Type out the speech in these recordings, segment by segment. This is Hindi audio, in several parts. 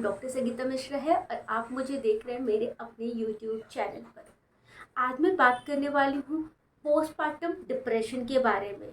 नाम डॉक्टर संगीता मिश्रा है और आप मुझे देख रहे हैं मेरे अपने यूट्यूब चैनल पर। आज मैं बात करने वाली हूँ पोस्टपार्टम डिप्रेशन के बारे में।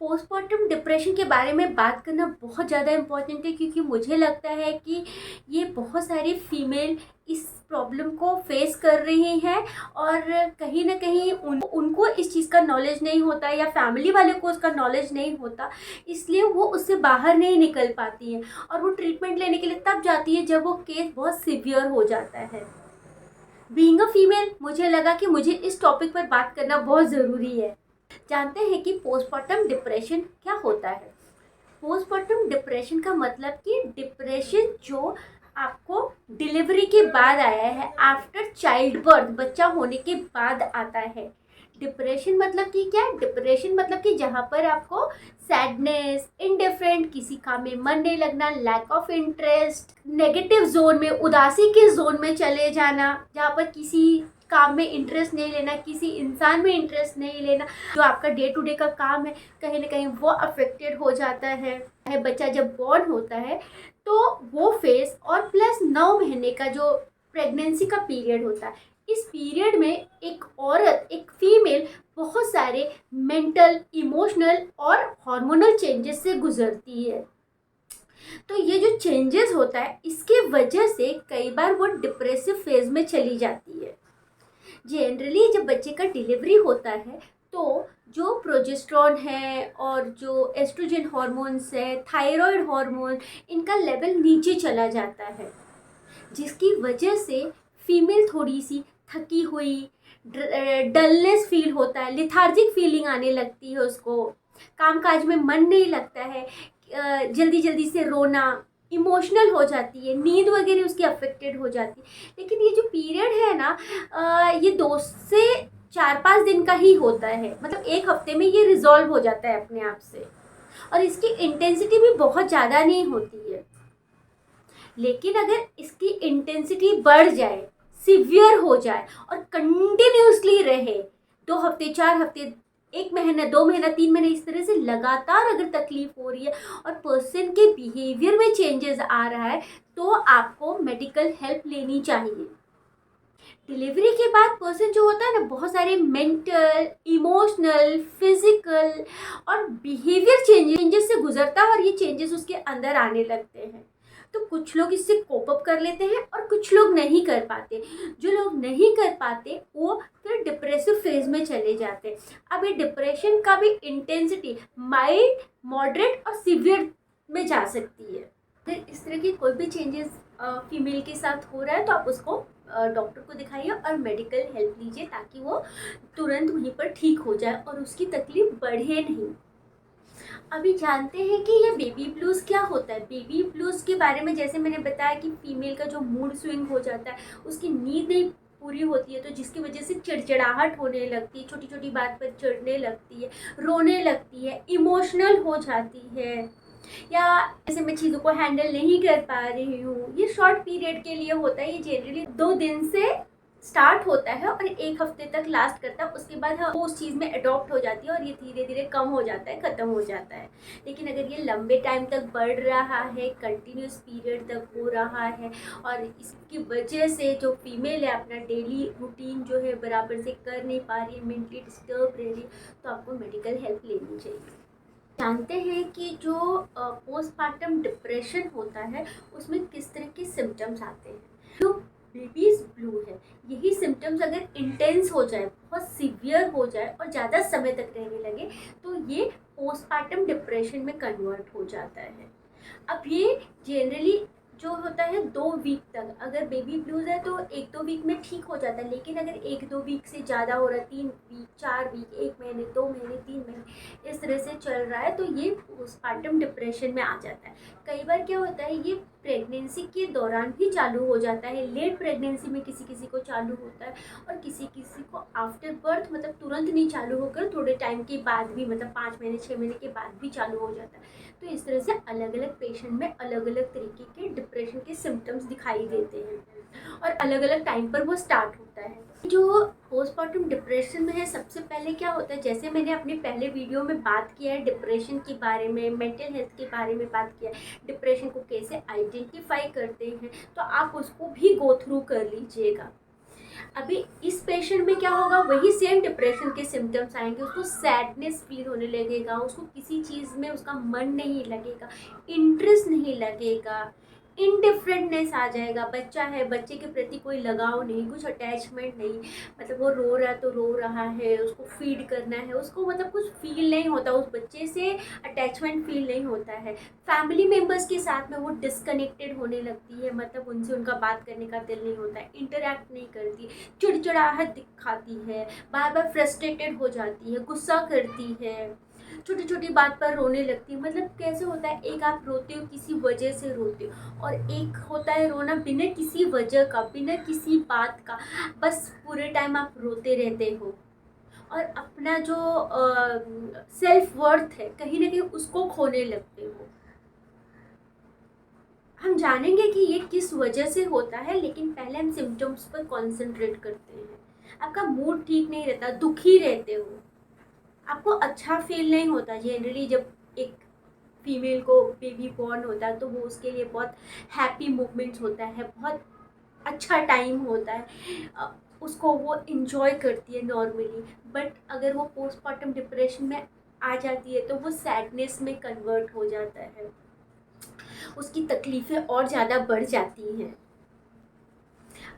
पोस्टमार्टम डिप्रेशन के बारे में बात करना बहुत ज़्यादा इम्पोर्टेंट है, क्योंकि मुझे लगता है कि ये बहुत सारी फीमेल इस प्रॉब्लम को फेस कर रही हैं और कहीं ना कहीं उनको इस चीज़ का नॉलेज नहीं होता या फैमिली वाले को उसका नॉलेज नहीं होता, इसलिए वो उससे बाहर नहीं निकल पाती हैं और वो ट्रीटमेंट लेने के लिए तब जाती है जब वो केस बहुत सीवियर हो जाता है। बीइंग अ फीमेल मुझे लगा कि मुझे इस टॉपिक पर बात करना बहुत ज़रूरी है। जानते हैं कि पोस्टमार्टम डिप्रेशन क्या होता है। पोस्टमार्टम डिप्रेशन का मतलब कि डिप्रेशन जो आपको डिलीवरी के बाद आया है, आफ्टर चाइल्ड बर्थ, बच्चा होने के बाद आता है। डिप्रेशन मतलब कि क्या? डिप्रेशन मतलब कि जहाँ पर आपको सैडनेस, इनडिफरेंट, किसी काम में मन नहीं लगना, lack of interest, negative zone में, उदासी के जोन में चले जाना, जहाँ पर किसी काम में इंटरेस्ट नहीं लेना, किसी इंसान में इंटरेस्ट नहीं लेना, जो आपका डे टू डे का काम है कहीं ना कहीं वो अफेक्टेड हो जाता है। बच्चा जब बॉर्न होता है तो वो फेस और प्लस 9 महीने का जो प्रेगनेंसी का पीरियड होता है, इस पीरियड में एक औरत, एक फीमेल बहुत सारे मेंटल, इमोशनल और हार्मोनल चेंजेस से गुजरती है। तो ये जो चेंजेस होता है इसके वजह से कई बार वो डिप्रेसिव फेज में चली जाती है। जनरली जब बच्चे का डिलीवरी होता है तो जो प्रोजेस्ट्रॉन है और जो एस्ट्रोजन हार्मोन्स है, थायराइड हार्मोन, इनका लेवल नीचे चला जाता है, जिसकी वजह से फीमेल थोड़ी सी थकी हुई, डलनेस फील होता है, लिथार्जिक फीलिंग आने लगती है, उसको कामकाज में मन नहीं लगता है, जल्दी जल्दी से रोना, इमोशनल हो जाती है, नींद वगैरह उसकी अफेक्टेड हो जाती है। लेकिन ये जो पीरियड है ना, ये 2 से 4-5 दिन का ही होता है, मतलब एक हफ्ते में ये रिजॉल्व हो जाता है अपने आप से, और इसकी इंटेंसिटी भी बहुत ज़्यादा नहीं होती है। लेकिन अगर इसकी इंटेंसिटी बढ़ जाए, सिवियर हो जाए और कंटिन्यूसली रहे, 2 हफ्ते, 4 हफ्ते, 1 महीना, 2 महीना, 3 महीने, इस तरह से लगातार अगर तकलीफ हो रही है और पर्सन के बिहेवियर में चेंजेस आ रहा है, तो आपको मेडिकल हेल्प लेनी चाहिए। डिलीवरी के बाद पर्सन जो होता है ना, बहुत सारे मेंटल, इमोशनल, फिजिकल और बिहेवियर चेंजेस से गुजरता है और ये चेंजेस उसके अंदर आने लगते हैं। तो कुछ लोग इससे कोप अप कर लेते हैं और कुछ लोग नहीं कर पाते। जो लोग नहीं कर पाते वो फिर डिप्रेसिव फेज में चले जाते हैं। अब ये डिप्रेशन का भी इंटेंसिटी माइल्ड, मॉडरेट और सीवियर में जा सकती है। अगर इस तरह की कोई भी चेंजेस फीमेल के साथ हो रहा है तो आप उसको डॉक्टर को दिखाइए और मेडिकल हेल्प लीजिए, ताकि वो तुरंत वहीं पर ठीक हो जाए और उसकी तकलीफ बढ़े नहीं। अभी जानते हैं कि ये बेबी ब्लूज़ क्या होता है। बेबी ब्लूज़ के बारे में जैसे मैंने बताया कि फीमेल का जो मूड स्विंग हो जाता है, उसकी नींद नहीं पूरी होती है, तो जिसकी वजह से चिड़चिड़ाहट होने लगती है, छोटी छोटी बात पर चिढ़ने लगती है, रोने लगती है, इमोशनल हो जाती है, या जैसे मैं चीज़ों को हैंडल नहीं कर पा रही हूँ। ये शॉर्ट पीरियड के लिए होता है, ये जनरली 2 दिन से स्टार्ट होता है और 1 हफ्ते तक लास्ट करता है। उसके बाद वो उस चीज़ में अडॉप्ट हो जाती है और ये धीरे धीरे कम हो जाता है, ख़त्म हो जाता है। लेकिन अगर ये लंबे टाइम तक बढ़ रहा है, कंटिन्यूस पीरियड तक हो रहा है और इसकी वजह से जो फीमेल है अपना डेली रूटीन जो है बराबर से कर नहीं पा रही है, मेंटली डिस्टर्ब रह रही है, तो आपको मेडिकल हेल्प लेनी चाहिए। जानते हैं कि जो पोस्टमार्टम डिप्रेशन होता है उसमें किस तरह के सिम्टम्स आते हैं। जो बेबीज ब्लू है, यही सिम्टम्स अगर इंटेंस हो जाए, बहुत सीवियर हो जाए और ज़्यादा समय तक रहने लगे, तो ये पोस्टमार्टम डिप्रेशन में कन्वर्ट हो जाता है। अब ये जनरली जो होता है 2 वीक तक, अगर बेबी ब्लूज है तो 1-2 वीक में ठीक हो जाता है। लेकिन अगर 1-2 वीक से ज़्यादा हो रहा है, 3 वीक, 4 वीक, 1 महीने, 2 महीने, 3 महीने, इस तरह से चल रहा है, तो ये पोस्टमार्टम डिप्रेशन में आ जाता है। कई बार क्या होता है, ये प्रेगनेंसी के दौरान भी चालू हो जाता है, लेट प्रेगनेंसी में किसी किसी को चालू होता है और किसी किसी को आफ्टर बर्थ, मतलब तुरंत नहीं चालू होकर थोड़े टाइम के बाद भी, मतलब 5 महीने, 6 महीने के बाद भी चालू हो जाता है। तो इस तरह से अलग अलग पेशेंट में अलग अलग तरीके के डिप्रेशन के सिम्टम्स दिखाई देते हैं। और अलग अलग टाइम पर वो स्टार्ट होता है। जो पोस्टमार्टम डिप्रेशन में है, सबसे पहले क्या होता है, जैसे मैंने अपने पहले वीडियो में बात किया है डिप्रेशन के बारे में, मेंटल हेल्थ के बारे में बात किया है, डिप्रेशन को कैसे आइडेंटिफाई करते हैं, तो आप उसको भी गो थ्रू कर लीजिएगा। अभी इस पेशेंट में क्या होगा, वही सेम डिप्रेशन के सिम्टम्स आएंगे, उसको सैडनेस फील होने लगेगा, उसको किसी चीज़ में उसका मन नहीं लगेगा, इंटरेस्ट नहीं लगेगा, इनडिफरेंटनेस आ जाएगा। बच्चा है, बच्चे के प्रति कोई लगाव नहीं, कुछ अटैचमेंट नहीं, मतलब वो रो रहा है तो रो रहा है, उसको फीड करना है, उसको मतलब कुछ फील नहीं होता, उस बच्चे से अटैचमेंट फील नहीं होता है। फैमिली मेम्बर्स के साथ में वो डिस्कनेक्टेड होने लगती है, मतलब उनसे उनका बात करने का दिल नहीं होता है, इंटरैक्ट नहीं करती, चिड़चिड़ाहट दिखाती है, बार बार फ्रस्ट्रेटेड हो जाती है, गुस्सा करती है, छोटी छोटी बात पर रोने लगती है। मतलब कैसे होता है, एक आप रोते हो किसी वजह से रोते हो, और एक होता है रोना बिना किसी वजह का, बिना किसी बात का, बस पूरे टाइम आप रोते रहते हो और अपना जो सेल्फ वर्थ है कहीं ना कहीं उसको खोने लगते हो। हम जानेंगे कि ये किस वजह से होता है, लेकिन पहले हम सिम्टम्स पर कॉन्सेंट्रेट करते हैं। आपका मूड ठीक नहीं रहता, दुखी रहते हो, आपको अच्छा फील नहीं होता। जनरली जब एक फीमेल को बेबी बॉर्न होता है तो वो उसके लिए बहुत हैप्पी मोमेंट्स होता है, बहुत अच्छा टाइम होता है, उसको वो इन्जॉय करती है नॉर्मली। बट अगर वो पोस्टमार्टम डिप्रेशन में आ जाती है तो वो सैडनेस में कन्वर्ट हो जाता है, उसकी तकलीफ़ें और ज़्यादा बढ़ जाती हैं।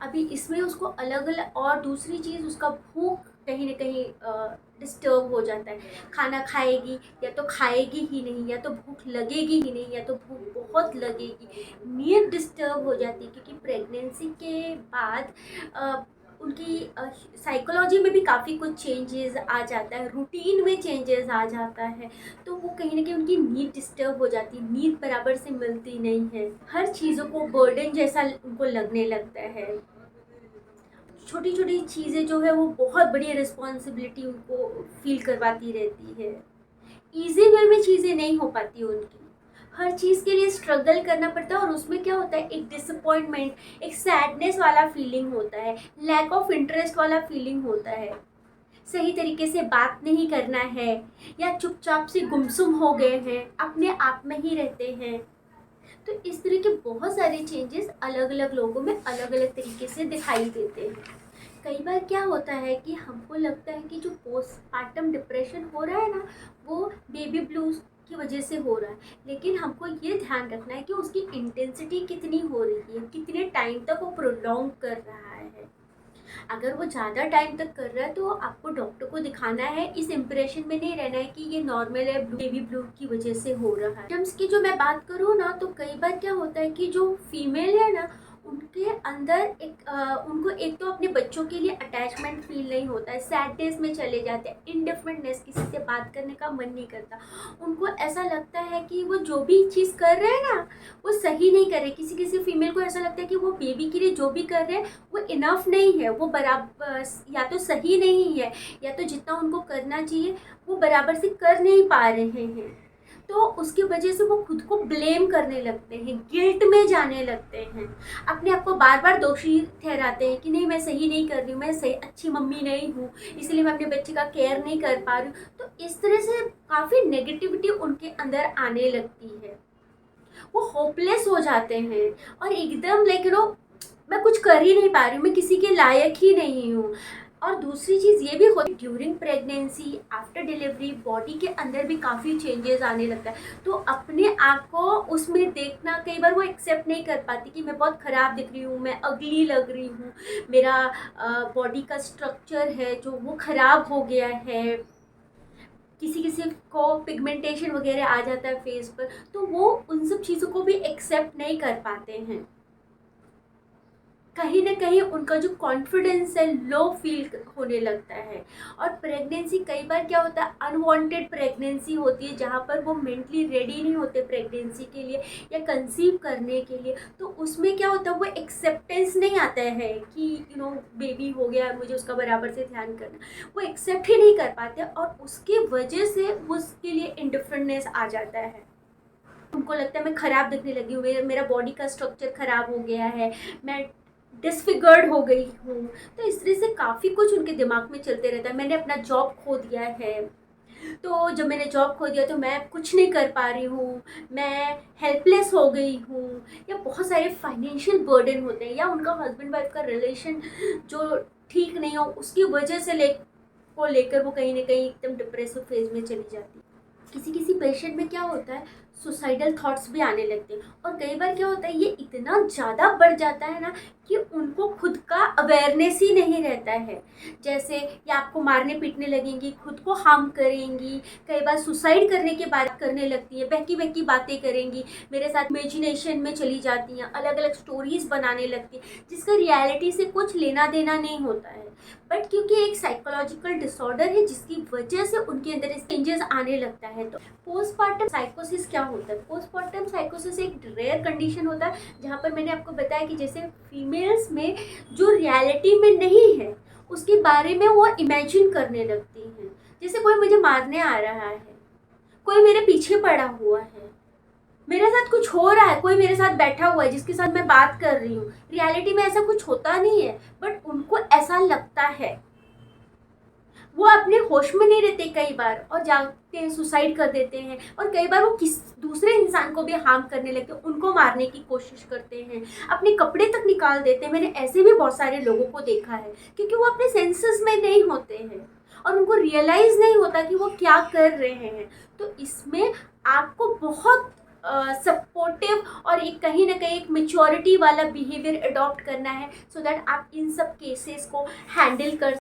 अभी इसमें उसको अलग अलग, और दूसरी चीज़ उसका भूख कहीं ना कहीं डिस्टर्ब हो जाता है। खाना खाएगी या तो खाएगी ही नहीं, या तो भूख लगेगी ही नहीं, या तो भूख बहुत लगेगी। नींद डिस्टर्ब हो जाती है, क्योंकि प्रेगनेंसी के बाद उनकी साइकोलॉजी में भी काफ़ी कुछ चेंजेस आ जाता है, रूटीन में चेंजेस आ जाता है, तो वो कहीं ना कहीं उनकी नींद डिस्टर्ब हो जाती है, नींद बराबर से मिलती नहीं है, हर चीज़ों को बर्डन जैसा उनको लगने लगता है। छोटी छोटी चीज़ें जो है वो बहुत बड़ी रिस्पॉन्सिबिलिटी उनको फील करवाती रहती है। ईजी वे में चीज़ें नहीं हो पाती उनकी, हर चीज़ के लिए स्ट्रगल करना पड़ता है, और उसमें क्या होता है, एक डिसअपॉइंटमेंट, एक सैडनेस वाला फीलिंग होता है, लैक ऑफ इंटरेस्ट वाला फीलिंग होता है, सही तरीके से बात नहीं करना है, या चुपचाप से गुमसुम हो गए हैं, अपने आप में ही रहते हैं। तो इस तरह के बहुत सारे चेंजेस अलग अलग लोगों में अलग अलग तरीके से दिखाई देते हैं। कई बार क्या होता है कि हमको लगता है कि जो पोस्टमार्टम डिप्रेशन हो रहा है ना, वो बेबी ब्लूज की वजह से हो रहा है, लेकिन हमको ये ध्यान रखना है कि उसकी इंटेंसिटी कितनी हो रही है, कितने टाइम तक वो प्रोलॉन्ग कर रहा है। अगर वो ज़्यादा टाइम तक कर रहा है तो आपको डॉक्टर को दिखाना है, इस इम्प्रेशन में नहीं रहना है कि ये नॉर्मल है, बेबी ब्लू की वजह से हो रहा है। सिम्टम्स की जो मैं बात करूँ ना, तो कई बार क्या होता है कि जो फीमेल है ना, उनके अंदर उनको एक तो अपने बच्चों के लिए अटैचमेंट फील नहीं होता है, सैडनेस में चले जाते हैं, इनडिफरेंटनेस, किसी से बात करने का मन नहीं करता, उनको ऐसा लगता है कि वो जो भी चीज़ कर रहे हैं ना वो सही नहीं कर रहे। किसी किसी फीमेल को ऐसा लगता है कि वो बेबी के लिए जो भी कर रहे हैं वो इनफ नहीं है, वो बराबर या तो सही नहीं है, या तो जितना उनको करना चाहिए वो बराबर से कर नहीं पा रहे हैं। तो उसकी वजह से वो खुद को ब्लेम करने लगते हैं, गिल्ट में जाने लगते हैं, अपने आप को बार बार दोषी ठहराते हैं कि नहीं मैं सही नहीं कर रही हूँ, मैं सही अच्छी मम्मी नहीं हूँ, इसलिए मैं अपने बच्चे का केयर नहीं कर पा रही हूँ। तो इस तरह से काफ़ी नेगेटिविटी उनके अंदर आने लगती है, वो होपलेस हो जाते हैं, और एकदम लाइक मैं कुछ कर ही नहीं पा रही हूँ, मैं किसी के लायक ही नहीं हूँ। और दूसरी चीज़ ये भी होती है, during pregnancy, after delivery body के अंदर भी काफ़ी चेंजेस आने लगता है, तो अपने आप को उसमें देखना, कई बार वो एक्सेप्ट नहीं कर पाती कि मैं बहुत ख़राब दिख रही हूँ, मैं अगली लग रही हूँ, मेरा बॉडी का स्ट्रक्चर है जो वो ख़राब हो गया है, किसी किसी को पिगमेंटेशन वगैरह आ जाता है फेस पर, तो वो उन सब चीज़ों को भी एक्सेप्ट नहीं कर पाते हैं। कहीं ना कहीं उनका जो कॉन्फिडेंस है लो फील होने लगता है। और प्रेगनेंसी कई बार क्या होता है, अनवांटेड प्रेगनेंसी होती है, जहाँ पर वो मेंटली रेडी नहीं होते प्रेगनेंसी के लिए या कंसीव करने के लिए, तो उसमें क्या होता है, वो एक्सेप्टेंस नहीं आता है कि बेबी हो गया, मुझे उसका बराबर से ध्यान करना, वो एक्सेप्ट ही नहीं कर पाते, और उसकी वजह से उसके लिए इंडिफरेंटनेस आ जाता है। उनको लगता है मैं ख़राब दिखने लगी हूँ, मेरा बॉडी का स्ट्रक्चर ख़राब हो गया है, मैं डिसफिगर्ड हो गई हूँ। तो इस तरह से काफ़ी कुछ उनके दिमाग में चलते रहता है। मैंने अपना जॉब खो दिया है, तो जब मैंने जॉब खो दिया तो मैं कुछ नहीं कर पा रही हूँ, मैं हेल्पलेस हो गई हूँ, या बहुत सारे फाइनेंशियल बर्डन होते हैं, या उनका हस्बैंड वाइफ का रिलेशन जो ठीक नहीं हो उसकी वजह से लेकर वो कहीं ना कहीं एकदम डिप्रेसिव फेज में चली जाती है। किसी किसी पेशेंट में क्या होता है, सुसाइडल थॉट्स भी आने लगते हैं, और कई बार क्या होता है ये इतना ज़्यादा बढ़ जाता है ना कि उनको खुद का अवेयरनेस ही नहीं रहता है। जैसे ये आपको मारने पीटने लगेंगी, खुद को हार्म करेंगी, कई बार सुसाइड करने की बात करने लगती है, बहकी बहकी बातें करेंगी, मेरे साथ इमेजिनेशन में चली जाती हैं, अलग अलग स्टोरीज बनाने लगती हैं जिसका रियलिटी से कुछ लेना देना नहीं होता है। बट क्योंकि एक साइकोलॉजिकल डिसऑर्डर है जिसकी वजह से उनके अंदर चेंजेस आने लगता है। तो पोस्टमार्टम साइकोसिस क्या होता है? पोस्टमार्टम साइकोसिस एक रेयर कंडीशन होता है जहाँ पर मैंने आपको बताया कि जैसे फीमेल्स में जो रियलिटी में नहीं है उसके बारे में वो इमेजिन करने लगती हैं। जैसे कोई मुझे मारने आ रहा है, कोई मेरे पीछे पड़ा हुआ है, मेरे साथ कुछ हो रहा है, कोई मेरे साथ बैठा हुआ है जिसके साथ मैं बात कर रही हूँ, रियलिटी में ऐसा कुछ होता नहीं है बट उनको ऐसा लगता है। वो अपने होश में नहीं रहते कई बार और जाके सुसाइड कर देते हैं, और कई बार वो किस दूसरे इंसान को भी हार्म करने लगते हैं, उनको मारने की कोशिश करते हैं, अपने कपड़े तक निकाल देते हैं। मैंने ऐसे भी बहुत सारे लोगों को देखा है क्योंकि वो अपने सेंसेस में नहीं होते हैं और उनको रियलाइज नहीं होता कि वो क्या कर रहे हैं। तो इसमें आपको बहुत सपोर्टिव और एक कहीं ना कहीं एक मेच्योरिटी वाला बिहेवियर अडॉप्ट करना है सो दैट आप इन सब केसेस को हैंडल कर